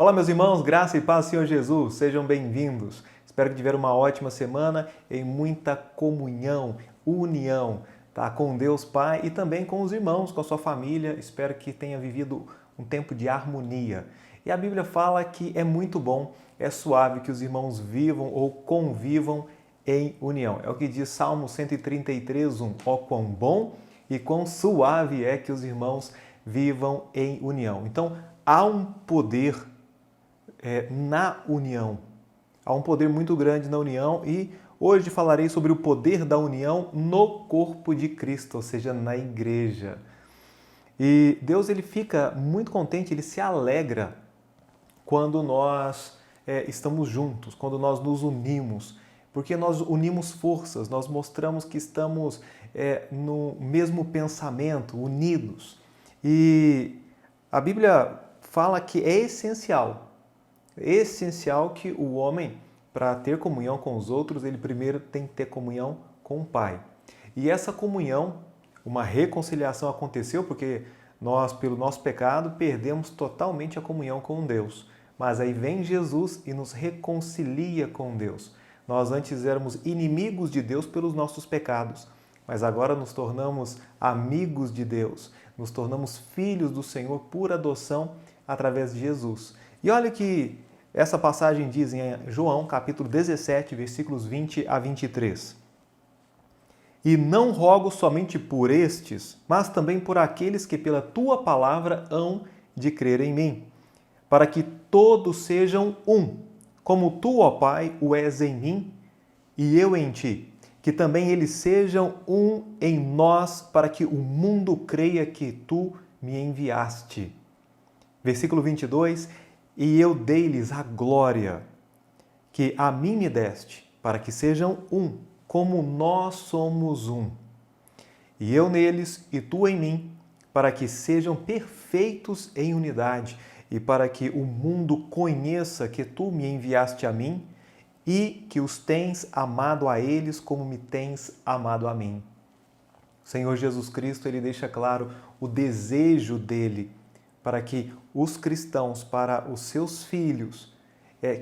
Olá, meus irmãos, graça e paz, Senhor Jesus, sejam bem-vindos. Espero que tiveram uma ótima semana em muita comunhão, união, tá? Com Deus Pai e também com os irmãos, com a sua família. Espero que tenha vivido um tempo de harmonia. E a Bíblia fala que é muito bom, é suave que os irmãos vivam ou convivam em união. É o que diz Salmo 133:1. Ó, quão bom e quão suave é que os irmãos vivam em união. Então, há um poder na união. Há um poder muito grande na união e hoje falarei sobre o poder da união no corpo de Cristo, ou seja, na igreja. E Deus ele fica muito contente, ele se alegra quando nós estamos juntos, quando nós nos unimos, porque nós unimos forças, nós mostramos que estamos no mesmo pensamento, unidos. E a Bíblia fala que é essencial que o homem, para ter comunhão com os outros, ele primeiro tem que ter comunhão com o Pai. E essa comunhão, uma reconciliação aconteceu porque nós, pelo nosso pecado, perdemos totalmente a comunhão com Deus. Mas aí vem Jesus e nos reconcilia com Deus. Nós antes éramos inimigos de Deus pelos nossos pecados, mas agora nos tornamos amigos de Deus, nos tornamos filhos do Senhor por adoção através de Jesus. E olha que essa passagem diz em João, capítulo 17, versículos 20 a 23. E não rogo somente por estes, mas também por aqueles que pela tua palavra hão de crer em mim, para que todos sejam um, como tu, ó Pai, o és em mim e eu em ti, que também eles sejam um em nós, para que o mundo creia que tu me enviaste. Versículo 22, e eu dei-lhes a glória que a mim me deste, para que sejam um, como nós somos um. E eu neles e tu em mim, para que sejam perfeitos em unidade, e para que o mundo conheça que tu me enviaste a mim e que os tens amado a eles como me tens amado a mim. O Senhor Jesus Cristo, ele deixa claro o desejo dele para que os cristãos, para os seus filhos,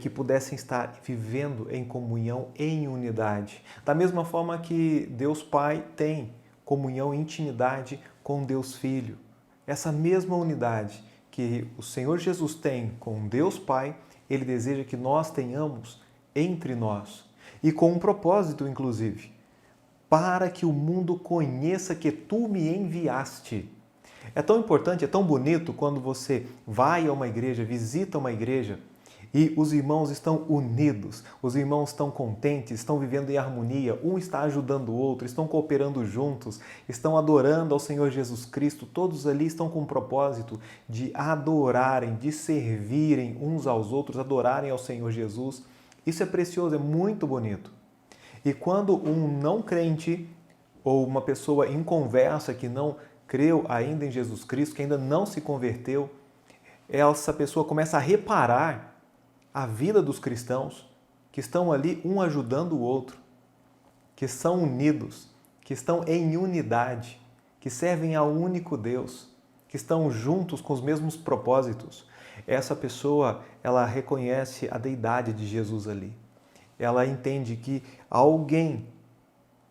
que pudessem estar vivendo em comunhão, em unidade. Da mesma forma que Deus Pai tem comunhão e intimidade com Deus Filho. Essa mesma unidade que o Senhor Jesus tem com Deus Pai, Ele deseja que nós tenhamos entre nós. E com um propósito, inclusive, para que o mundo conheça que Tu me enviaste. É tão importante, é tão bonito quando você vai a uma igreja, visita uma igreja e os irmãos estão unidos, os irmãos estão contentes, estão vivendo em harmonia, um está ajudando o outro, estão cooperando juntos, estão adorando ao Senhor Jesus Cristo, todos ali estão com o propósito de adorarem, de servirem uns aos outros, adorarem ao Senhor Jesus. Isso é precioso, é muito bonito. E quando um não crente ou uma pessoa em conversa que não creu ainda em Jesus Cristo, que ainda não se converteu, essa pessoa começa a reparar a vida dos cristãos que estão ali um ajudando o outro, que são unidos, que estão em unidade, que servem ao único Deus, que estão juntos com os mesmos propósitos. Essa pessoa, ela reconhece a deidade de Jesus ali. Ela entende que alguém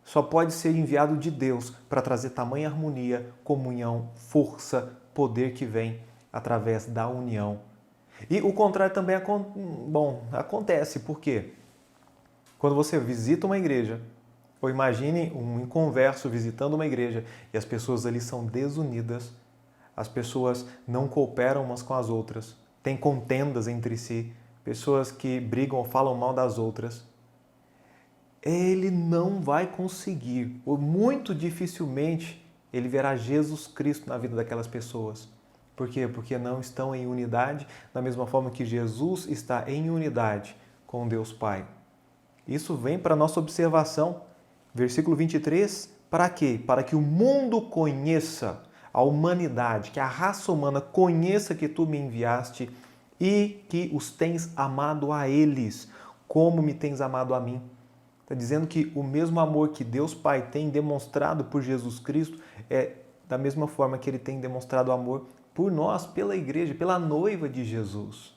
só pode ser enviado de Deus para trazer tamanha harmonia, comunhão, força, poder que vem através da união. E o contrário também acontece. Por quê? Quando você visita uma igreja, ou imagine um inconverso visitando uma igreja e as pessoas ali são desunidas, as pessoas não cooperam umas com as outras, têm contendas entre si, pessoas que brigam ou falam mal das outras, ele não vai conseguir, ou muito dificilmente, ele verá Jesus Cristo na vida daquelas pessoas. Por quê? Porque não estão em unidade, da mesma forma que Jesus está em unidade com Deus Pai. Isso vem para a nossa observação. Versículo 23, para quê? Para que o mundo conheça, a humanidade, que a raça humana conheça que tu me enviaste e que os tens amado a eles, como me tens amado a mim. Está dizendo que o mesmo amor que Deus Pai tem demonstrado por Jesus Cristo é da mesma forma que Ele tem demonstrado amor por nós, pela igreja, pela noiva de Jesus.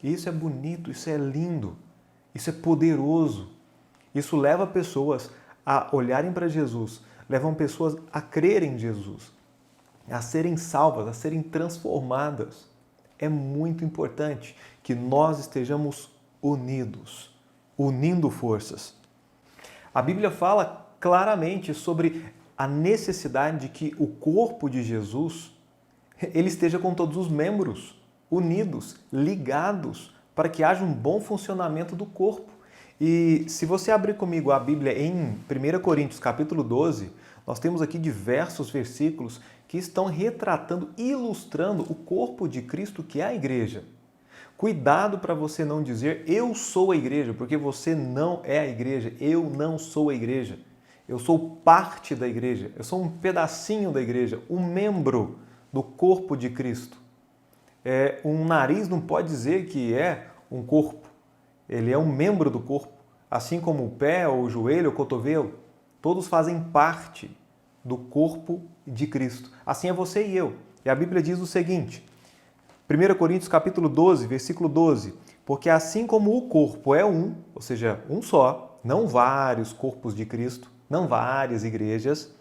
Isso é bonito, isso é lindo, isso é poderoso. Isso leva pessoas a olharem para Jesus, levam pessoas a crerem em Jesus, a serem salvas, a serem transformadas. É muito importante que nós estejamos unidos, unindo forças. A Bíblia fala claramente sobre a necessidade de que o corpo de Jesus ele esteja com todos os membros unidos, ligados, para que haja um bom funcionamento do corpo. E se você abrir comigo a Bíblia em 1 Coríntios capítulo 12, nós temos aqui diversos versículos que estão retratando, ilustrando o corpo de Cristo, que é a igreja. Cuidado para você não dizer eu sou a igreja, porque você não é a igreja, eu não sou a igreja. Eu sou parte da igreja, eu sou um pedacinho da igreja, um membro do corpo de Cristo. Um nariz não pode dizer que é um corpo, ele é um membro do corpo, assim como o pé, ou o joelho, ou o cotovelo, todos fazem parte do corpo de Cristo. Assim é você e eu. E a Bíblia diz o seguinte, 1 Coríntios capítulo 12, versículo 12, porque assim como o corpo é um, ou seja, um só, não vários corpos de Cristo, não várias igrejas,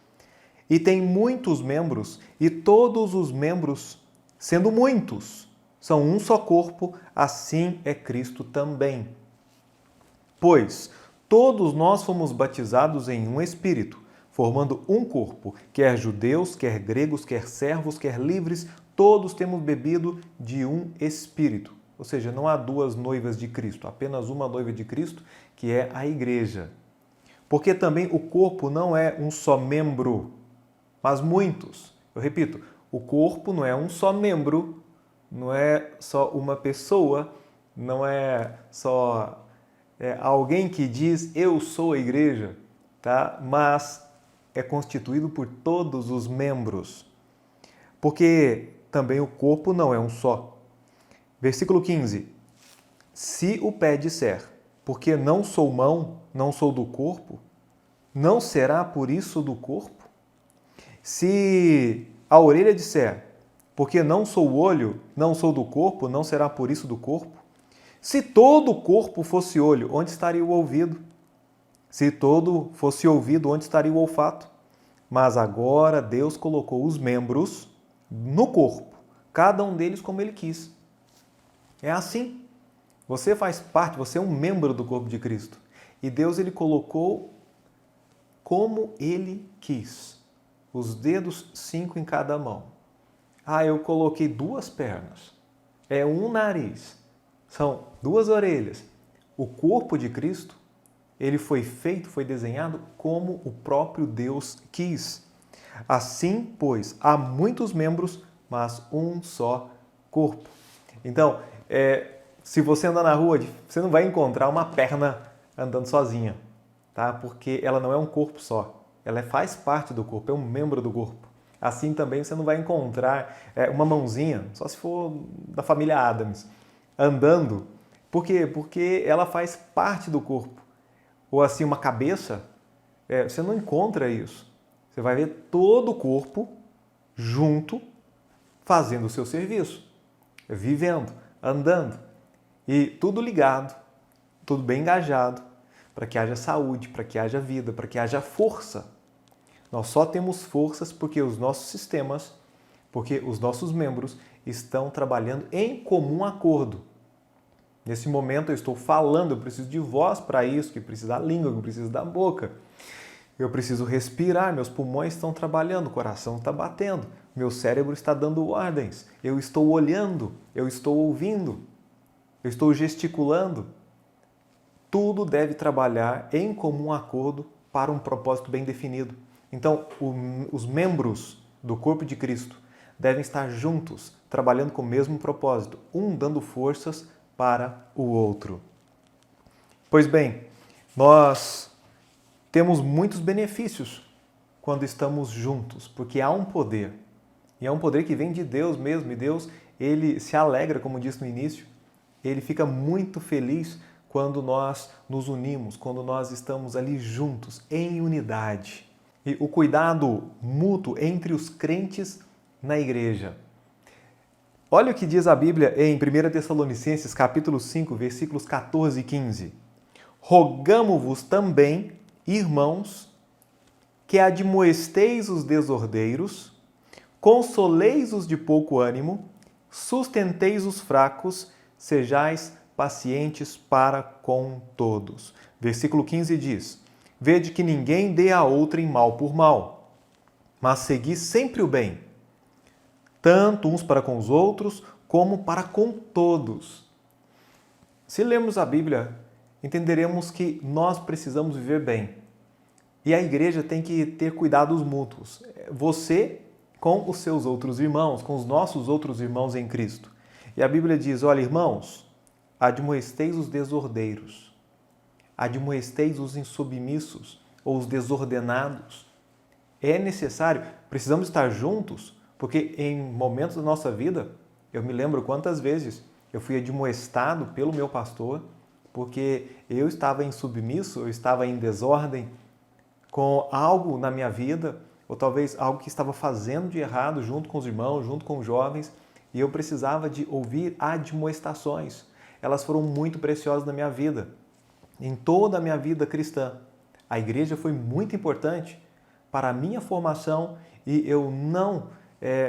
e tem muitos membros, e todos os membros, sendo muitos, são um só corpo, assim é Cristo também. Pois todos nós fomos batizados em um Espírito, formando um corpo, quer judeus, quer gregos, quer servos, quer livres, todos temos bebido de um Espírito. Ou seja, não há duas noivas de Cristo, apenas uma noiva de Cristo, que é a igreja. Porque também o corpo não é um só membro, mas muitos. Eu repito, o corpo não é um só membro, não é só uma pessoa, não é só alguém que diz eu sou a igreja, tá? Mas é constituído por todos os membros. Porque também o corpo não é um só. Versículo 15. Se o pé disser, porque não sou mão, não sou do corpo, não será por isso do corpo? Se a orelha disser, porque não sou o olho, não sou do corpo, não será por isso do corpo? Se todo o corpo fosse olho, onde estaria o ouvido? Se todo fosse ouvido, onde estaria o olfato? Mas agora Deus colocou os membros no corpo, cada um deles como ele quis. É assim. Você faz parte, você é um membro do corpo de Cristo. E Deus ele colocou como ele quis. Os dedos 5 em cada mão. Eu coloquei 2 pernas. É um nariz. São 2 orelhas. O corpo de Cristo, ele foi feito, foi desenhado como o próprio Deus quis. Assim, pois, há muitos membros, mas um só corpo. Então, se você andar na rua, você não vai encontrar uma perna andando sozinha, tá? Porque ela não é um corpo só. Ela faz parte do corpo, é um membro do corpo. Assim também você não vai encontrar uma mãozinha, só se for da família Adams, andando. Por quê? Porque ela faz parte do corpo. Ou assim, uma cabeça, você não encontra isso. Você vai ver todo o corpo junto, fazendo o seu serviço, vivendo, andando. E tudo ligado, tudo bem engajado, para que haja saúde, para que haja vida, para que haja força. Nós só temos forças porque os nossos sistemas, porque os nossos membros estão trabalhando em comum acordo. Nesse momento eu estou falando, eu preciso de voz para isso, que precisa da língua, que precisa da boca. Eu preciso respirar, meus pulmões estão trabalhando, o coração está batendo, meu cérebro está dando ordens, eu estou olhando, eu estou ouvindo, eu estou gesticulando. Tudo deve trabalhar em comum acordo para um propósito bem definido. Então, os membros do corpo de Cristo devem estar juntos, trabalhando com o mesmo propósito, um dando forças para o outro. Pois bem, nós temos muitos benefícios quando estamos juntos, porque há um poder. E é um poder que vem de Deus mesmo, e Deus, ele se alegra, como disse no início, ele fica muito feliz quando nós nos unimos, quando nós estamos ali juntos, em unidade. E o cuidado mútuo entre os crentes na igreja. Olha o que diz a Bíblia em 1 Tessalonicenses, capítulo 5, versículos 14 e 15. Rogamo-vos também, irmãos, que admoesteis os desordeiros, consoleis os de pouco ânimo, sustenteis os fracos, sejais pacientes para com todos. Versículo 15 diz: Vede que ninguém dê a outrem mal por mal, mas segui sempre o bem, tanto uns para com os outros, como para com todos. Se lermos a Bíblia, entenderemos que nós precisamos viver bem. E a igreja tem que ter cuidados mútuos. Você com os seus outros irmãos, com os nossos outros irmãos em Cristo. E a Bíblia diz, olha, irmãos, admoesteis os desordeiros, admoesteis os insubmissos ou os desordenados. É necessário, precisamos estar juntos, porque em momentos da nossa vida, eu me lembro quantas vezes eu fui admoestado pelo meu pastor, porque eu estava insubmisso, eu estava em desordem com algo na minha vida, ou talvez algo que estava fazendo de errado junto com os irmãos, junto com os jovens, e eu precisava de ouvir admoestações. Elas foram muito preciosas na minha vida, em toda a minha vida cristã. A igreja foi muito importante para a minha formação e eu não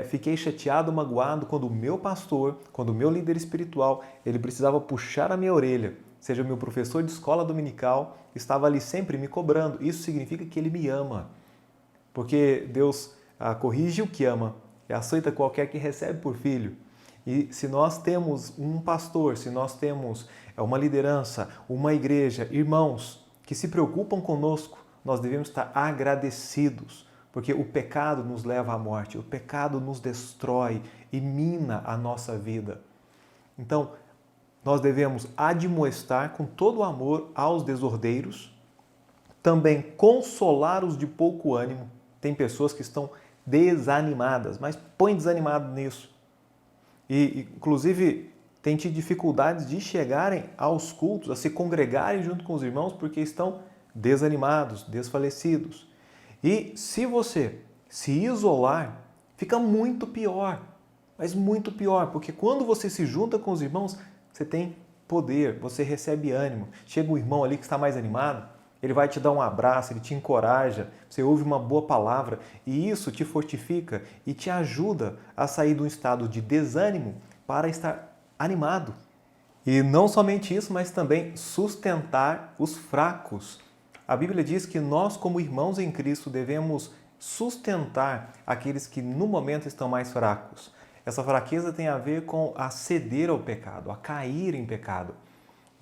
fiquei chateado, magoado quando o meu pastor, quando o meu líder espiritual, ele precisava puxar a minha orelha, seja meu professor de escola dominical, estava ali sempre me cobrando. Isso significa que ele me ama, porque Deus corrige o que ama e açoita qualquer que recebe por filho. E se nós temos um pastor, se nós temos uma liderança, uma igreja, irmãos que se preocupam conosco, nós devemos estar agradecidos, porque o pecado nos leva à morte, o pecado nos destrói e mina a nossa vida. Então, nós devemos admoestar com todo o amor aos desordeiros, também consolar os de pouco ânimo. Tem pessoas que estão desanimadas, mas põe desanimado nisso. E, inclusive, tem tido dificuldades de chegarem aos cultos, a se congregarem junto com os irmãos, porque estão desanimados, desfalecidos. E se você se isolar, fica muito pior, mas muito pior, porque quando você se junta com os irmãos, você tem poder, você recebe ânimo. Chega um irmão ali que está mais animado, ele vai te dar um abraço, ele te encoraja, você ouve uma boa palavra e isso te fortifica e te ajuda a sair de um estado de desânimo para estar animado. E não somente isso, mas também sustentar os fracos. A Bíblia diz que nós, como irmãos em Cristo, devemos sustentar aqueles que no momento estão mais fracos. Essa fraqueza tem a ver com a ceder ao pecado, a cair em pecado.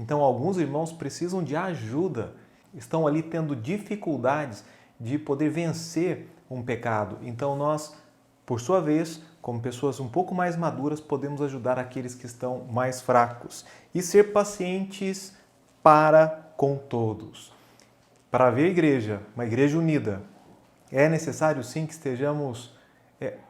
Então, alguns irmãos precisam de ajuda, estão ali tendo dificuldades de poder vencer um pecado. Então, nós, por sua vez, como pessoas um pouco mais maduras, podemos ajudar aqueles que estão mais fracos e ser pacientes para com todos. Para haver igreja, uma igreja unida, é necessário sim que estejamos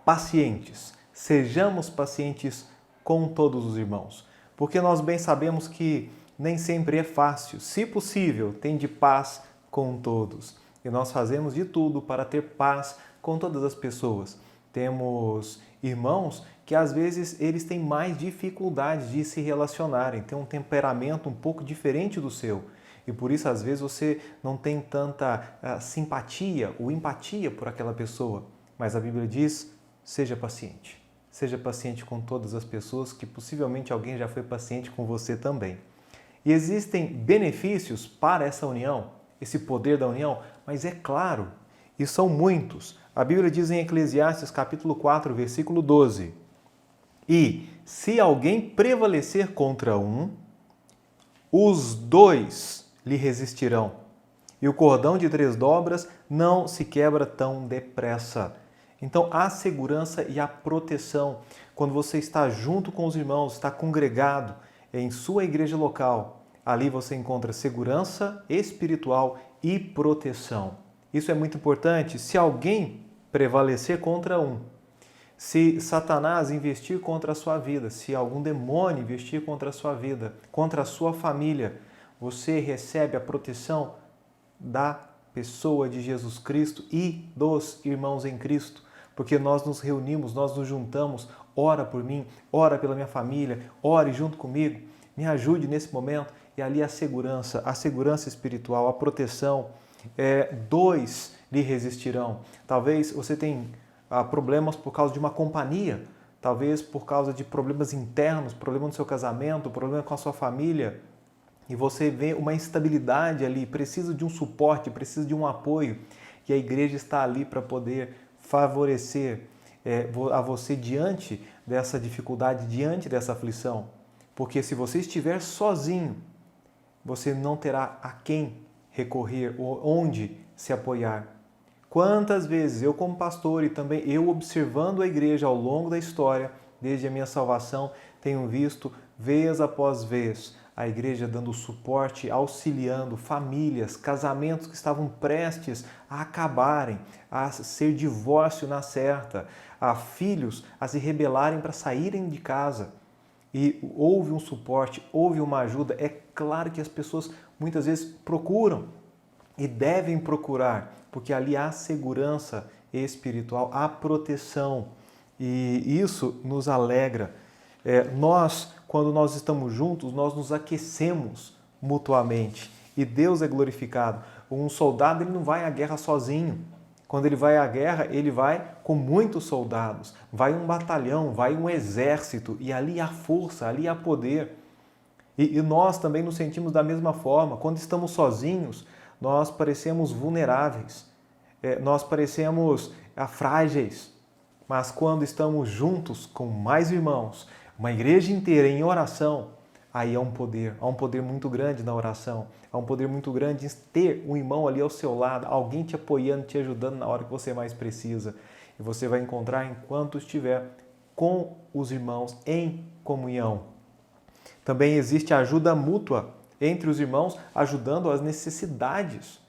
pacientes. Sejamos pacientes com todos os irmãos, porque nós bem sabemos que nem sempre é fácil. Se possível, tende paz com todos. E nós fazemos de tudo para ter paz com todas as pessoas. Temos irmãos que às vezes eles têm mais dificuldade de se relacionarem, têm um temperamento um pouco diferente do seu. E por isso, às vezes, você não tem tanta simpatia ou empatia por aquela pessoa. Mas a Bíblia diz, seja paciente. Seja paciente com todas as pessoas, que possivelmente alguém já foi paciente com você também. E existem benefícios para essa união, esse poder da união, mas é claro, e são muitos. A Bíblia diz em Eclesiastes capítulo 4, versículo 12. E se alguém prevalecer contra um, os dois lhe resistirão, e o cordão de 3 dobras não se quebra tão depressa. Então, a segurança e a proteção, quando você está junto com os irmãos, está congregado em sua igreja local, ali você encontra segurança espiritual e proteção. Isso é muito importante. Se alguém prevalecer contra um, se Satanás investir contra a sua vida, se algum demônio investir contra a sua vida, contra a sua família, você recebe a proteção da pessoa de Jesus Cristo e dos irmãos em Cristo, porque nós nos reunimos, nós nos juntamos, ora por mim, ora pela minha família, ore junto comigo, me ajude nesse momento. E ali a segurança espiritual, a proteção. Dois lhe resistirão. Talvez você tenha problemas por causa de uma companhia, talvez por causa de problemas internos, problema no seu casamento, problema com a sua família, e você vê uma instabilidade ali, precisa de um suporte, precisa de um apoio, e a igreja está ali para poder favorecer a você diante dessa dificuldade, diante dessa aflição. Porque se você estiver sozinho, você não terá a quem recorrer ou onde se apoiar. Quantas vezes eu como pastor e também eu observando a igreja ao longo da história, desde a minha salvação, tenho visto vez após vez a igreja dando suporte, auxiliando famílias, casamentos que estavam prestes a acabarem, a ser divórcio na certa, a filhos a se rebelarem para saírem de casa. E houve um suporte, houve uma ajuda. É claro que as pessoas muitas vezes procuram e devem procurar, porque ali há segurança espiritual, há proteção. E isso nos alegra. Quando nós estamos juntos, nós nos aquecemos mutuamente. E Deus é glorificado. Um soldado ele não vai à guerra sozinho. Quando ele vai à guerra, ele vai com muitos soldados. Vai um batalhão, vai um exército. E ali há força, ali há poder. E nós também nos sentimos da mesma forma. Quando estamos sozinhos, nós parecemos vulneráveis. Nós parecemos frágeis. Mas quando estamos juntos com mais irmãos, uma igreja inteira em oração, aí há um poder muito grande na oração, há um poder muito grande em ter um irmão ali ao seu lado, alguém te apoiando, te ajudando na hora que você mais precisa. E você vai encontrar enquanto estiver com os irmãos em comunhão. Também existe a ajuda mútua entre os irmãos, ajudando as necessidades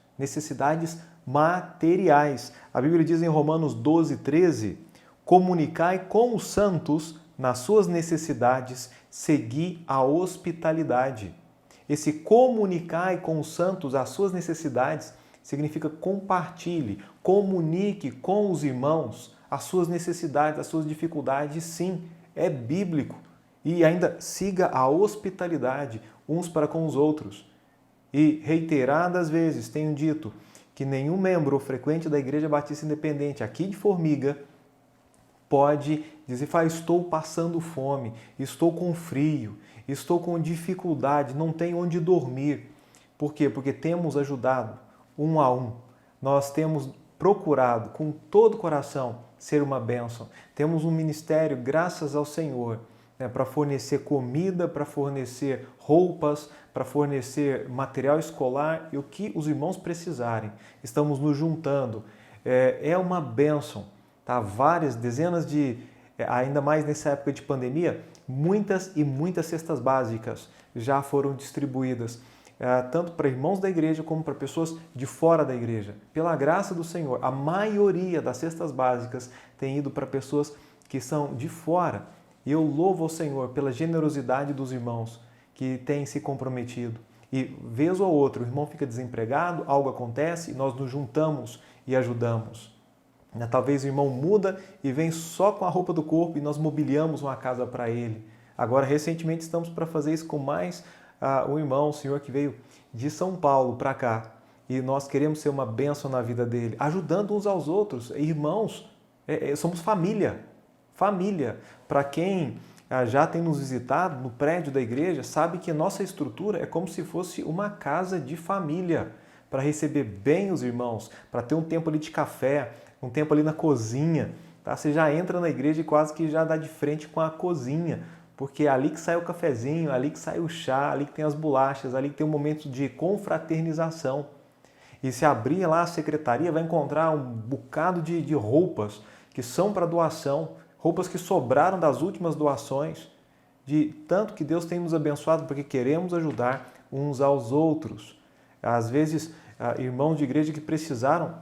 materiais. A Bíblia diz em Romanos 12:13, comunicai com os santos nas suas necessidades, segui a hospitalidade. Esse comunicai com os santos as suas necessidades significa compartilhe, comunique com os irmãos as suas necessidades, as suas dificuldades. Sim, é bíblico. E ainda siga a hospitalidade uns para com os outros. E reiteradas vezes tenho dito que nenhum membro ou frequente da Igreja Batista Independente aqui de Formiga pode dizer, estou passando fome, estou com frio, estou com dificuldade, não tenho onde dormir. Por quê? Porque temos ajudado um a um. Nós temos procurado com todo o coração ser uma bênção. Temos um ministério, graças ao Senhor, para fornecer comida, para fornecer roupas, para fornecer material escolar e o que os irmãos precisarem. Estamos nos juntando. É uma bênção. Tá? Várias, dezenas de, ainda mais nessa época de pandemia, muitas e muitas cestas básicas já foram distribuídas, tanto para irmãos da igreja como para pessoas de fora da igreja. Pela graça do Senhor, a maioria das cestas básicas tem ido para pessoas que são de fora. E eu louvo ao Senhor pela generosidade dos irmãos que têm se comprometido. E vez ou outra, o irmão fica desempregado, algo acontece e nós nos juntamos e ajudamos. Talvez o irmão muda e vem só com a roupa do corpo e nós mobiliamos uma casa para ele. Agora, recentemente, estamos para fazer isso com mais um irmão, um senhor que veio de São Paulo para cá. E nós queremos ser uma bênção na vida dele, ajudando uns aos outros. Irmãos, somos família. Família. Para quem já tem nos visitado no prédio da igreja, sabe que nossa estrutura é como se fosse uma casa de família, para receber bem os irmãos, para ter um tempo ali de café, um tempo ali na cozinha. Tá? Você já entra na igreja e quase que já dá de frente com a cozinha, porque é ali que sai o cafezinho, ali que sai o chá, ali que tem as bolachas, ali que tem um momento de confraternização. E se abrir lá a secretaria, vai encontrar um bocado de roupas que são para doação, roupas que sobraram das últimas doações, de tanto que Deus tem nos abençoado, porque queremos ajudar uns aos outros. Às vezes, irmãos de igreja que precisaram,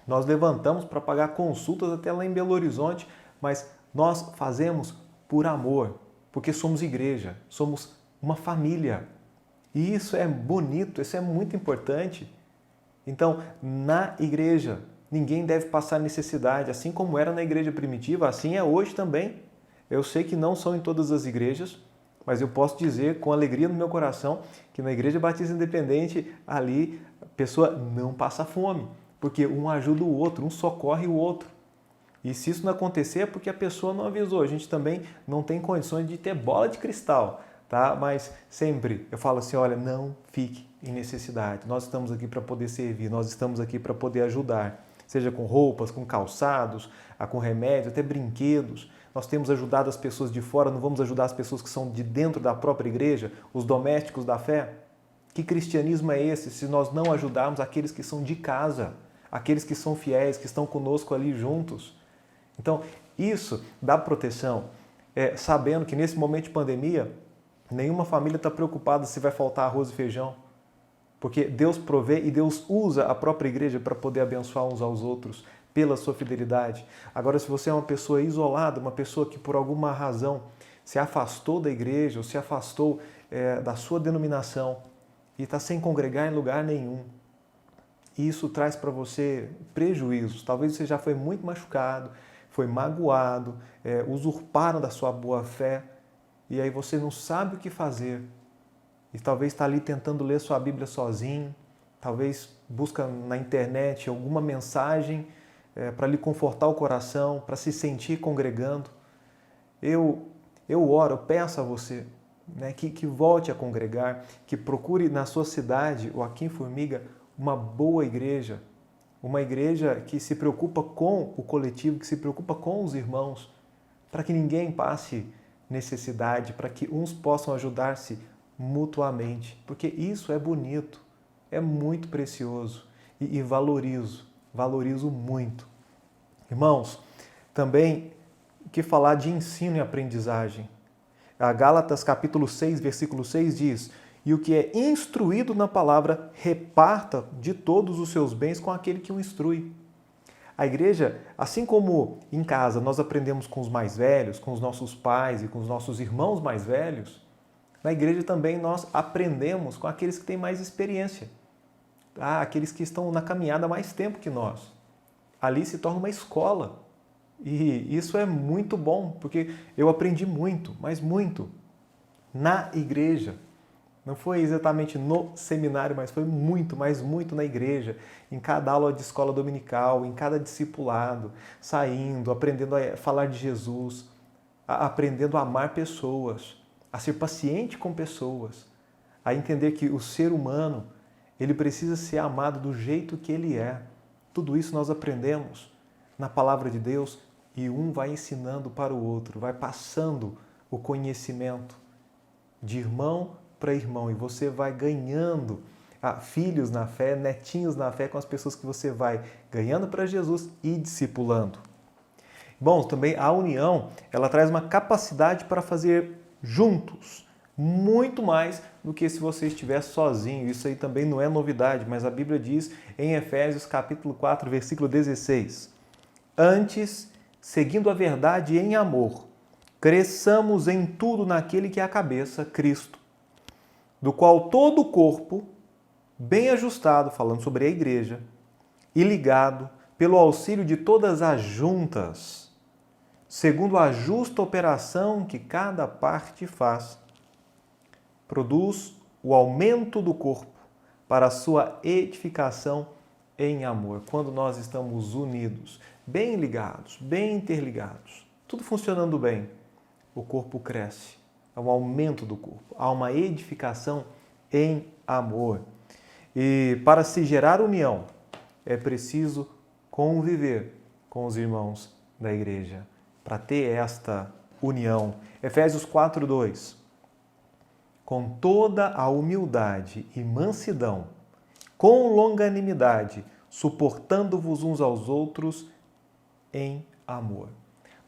nós levantamos para pagar consultas até lá em Belo Horizonte, mas nós fazemos por amor, porque somos igreja, somos uma família. E isso é bonito, isso é muito importante. Então, na igreja, ninguém deve passar necessidade, assim como era na igreja primitiva, assim é hoje também. Eu sei que não são em todas as igrejas, mas eu posso dizer com alegria no meu coração que na Igreja Batista Independente, ali, a pessoa não passa fome, porque um ajuda o outro, um socorre o outro. E se isso não acontecer é porque a pessoa não avisou. A gente também não tem condições de ter bola de cristal, tá? Mas sempre eu falo assim, olha, não fique em necessidade. Nós estamos aqui para poder servir, nós estamos aqui para poder ajudar. Seja com roupas, com calçados, com remédios, até brinquedos. Nós temos ajudado as pessoas de fora, não vamos ajudar as pessoas que são de dentro da própria igreja, os domésticos da fé? Que cristianismo é esse se nós não ajudarmos aqueles que são de casa, aqueles que são fiéis, que estão conosco ali juntos? Então, isso dá proteção, sabendo que nesse momento de pandemia, nenhuma família está preocupada se vai faltar arroz e feijão, porque Deus provê e Deus usa a própria igreja para poder abençoar uns aos outros pela sua fidelidade. Agora, se você é uma pessoa isolada, uma pessoa que por alguma razão se afastou da igreja ou se afastou da sua denominação e está sem congregar em lugar nenhum, e isso traz para você prejuízos. Talvez você já foi muito machucado, foi magoado, usurparam da sua boa fé, e aí você não sabe o que fazer. E talvez está ali tentando ler sua Bíblia sozinho, talvez busca na internet alguma mensagem para lhe confortar o coração, para se sentir congregando. Eu oro, eu peço a você, né, que volte a congregar, que procure na sua cidade, ou aqui em Formiga, uma boa igreja, uma igreja que se preocupa com o coletivo, que se preocupa com os irmãos, para que ninguém passe necessidade, para que uns possam ajudar-se mutuamente, porque isso é bonito, é muito precioso e valorizo muito. Irmãos, também que falar de ensino e aprendizagem. A Gálatas capítulo 6, versículo 6 diz: e o que é instruído na palavra, reparta de todos os seus bens com aquele que o instrui. A igreja, assim como em casa nós aprendemos com os mais velhos, com os nossos pais e com os nossos irmãos mais velhos, na igreja também nós aprendemos com aqueles que têm mais experiência, aqueles que estão na caminhada há mais tempo que nós. Ali se torna uma escola. E isso é muito bom, porque eu aprendi muito, mas muito, na igreja. Não foi exatamente no seminário, mas foi muito, mas muito na igreja, em cada aula de escola dominical, em cada discipulado, saindo, aprendendo a falar de Jesus, aprendendo a amar pessoas, a ser paciente com pessoas, a entender que o ser humano, ele precisa ser amado do jeito que ele é. Tudo isso nós aprendemos na palavra de Deus e um vai ensinando para o outro, vai passando o conhecimento de irmão para irmão, e você vai ganhando filhos na fé, netinhos na fé com as pessoas que você vai ganhando para Jesus e discipulando. Bom, também a união, ela traz uma capacidade para fazer juntos, muito mais do que se você estivesse sozinho. Isso aí também não é novidade, mas a Bíblia diz em Efésios capítulo 4, versículo 16: antes, seguindo a verdade em amor, cresçamos em tudo naquele que é a cabeça, Cristo, do qual todo o corpo, bem ajustado, falando sobre a igreja, e ligado pelo auxílio de todas as juntas, segundo a justa operação que cada parte faz, produz o aumento do corpo para a sua edificação em amor. Quando nós estamos unidos, bem ligados, bem interligados, tudo funcionando bem, o corpo cresce. Há um aumento do corpo, há uma edificação em amor. E para se gerar união, é preciso conviver com os irmãos da igreja, para ter esta união. Efésios 4:2. Com toda a humildade e mansidão, com longanimidade, suportando-vos uns aos outros em amor.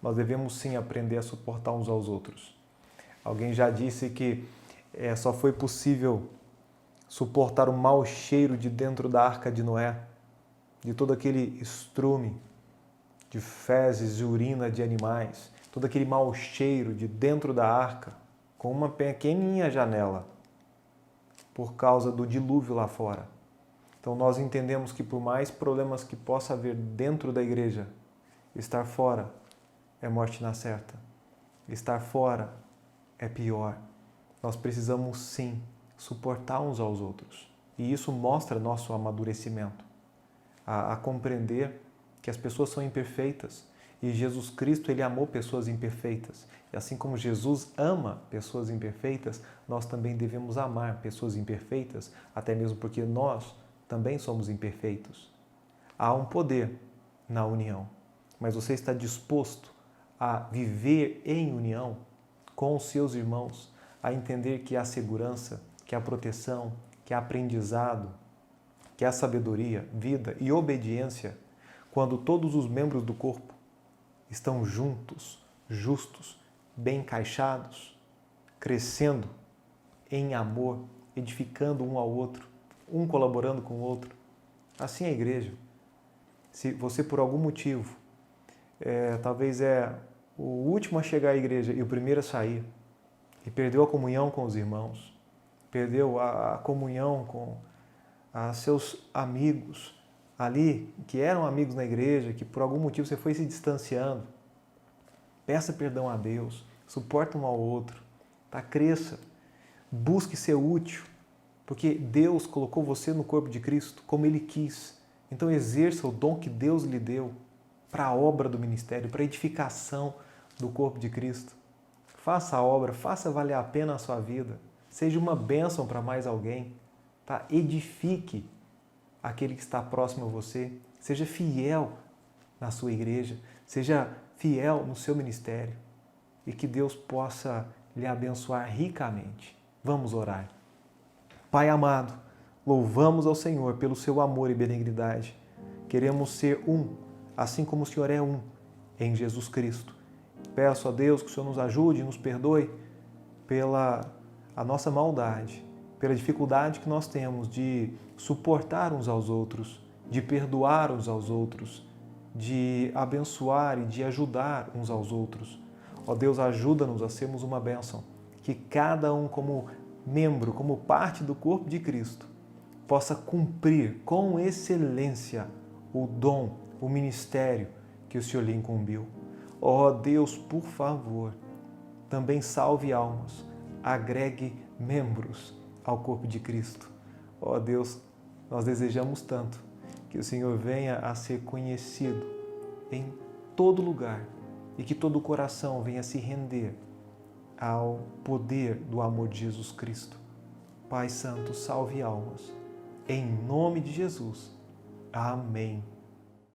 Nós devemos sim aprender a suportar uns aos outros. Alguém já disse que só foi possível suportar o mau cheiro de dentro da arca de Noé, de todo aquele estrume de fezes e urina de animais, todo aquele mau cheiro de dentro da arca, com uma pequenininha janela, por causa do dilúvio lá fora. Então nós entendemos que por mais problemas que possa haver dentro da igreja, estar fora é morte na certa. Estar fora é pior. Nós precisamos sim suportar uns aos outros. E isso mostra nosso amadurecimento, a compreender que as pessoas são imperfeitas. E Jesus Cristo, ele amou pessoas imperfeitas. E assim como Jesus ama pessoas imperfeitas, nós também devemos amar pessoas imperfeitas, até mesmo porque nós também somos imperfeitos. Há um poder na união, mas você está disposto a viver em união com os seus irmãos, a entender que há segurança, que há proteção, que há aprendizado, que há sabedoria, vida e obediência, quando todos os membros do corpo estão juntos, justos, bem encaixados, crescendo em amor, edificando um ao outro, um colaborando com o outro. Assim é a igreja. Se você, por algum motivo, talvez é o último a chegar à igreja e o primeiro a sair, e perdeu a comunhão com os irmãos, perdeu a comunhão com seus amigos ali, que eram amigos na igreja, que por algum motivo você foi se distanciando, peça perdão a Deus, suporta um ao outro, tá? Cresça, busque ser útil, porque Deus colocou você no corpo de Cristo como Ele quis. Então exerça o dom que Deus lhe deu para a obra do ministério, para a edificação do corpo de Cristo. Faça a obra, faça valer a pena a sua vida, seja uma bênção para mais alguém, tá? Edifique aquele que está próximo a você, seja fiel na sua igreja, seja fiel no seu ministério e que Deus possa lhe abençoar ricamente. Vamos orar. Pai amado, louvamos ao Senhor pelo seu amor e benignidade. Queremos ser um, assim como o Senhor é um, em Jesus Cristo. Peço a Deus que o Senhor nos ajude e nos perdoe pela a nossa maldade, pela dificuldade que nós temos de suportar uns aos outros, de perdoar uns aos outros, de abençoar e de ajudar uns aos outros. Ó Deus, ajuda-nos a sermos uma bênção, que cada um como membro, como parte do corpo de Cristo, possa cumprir com excelência o dom, o ministério que o Senhor lhe incumbiu. Ó Deus, por favor, também salve almas, agregue membros ao corpo de Cristo. Ó Deus, nós desejamos tanto que o Senhor venha a ser conhecido em todo lugar e que todo o coração venha se render ao poder do amor de Jesus Cristo. Pai Santo, salve almas. Em nome de Jesus. Amém.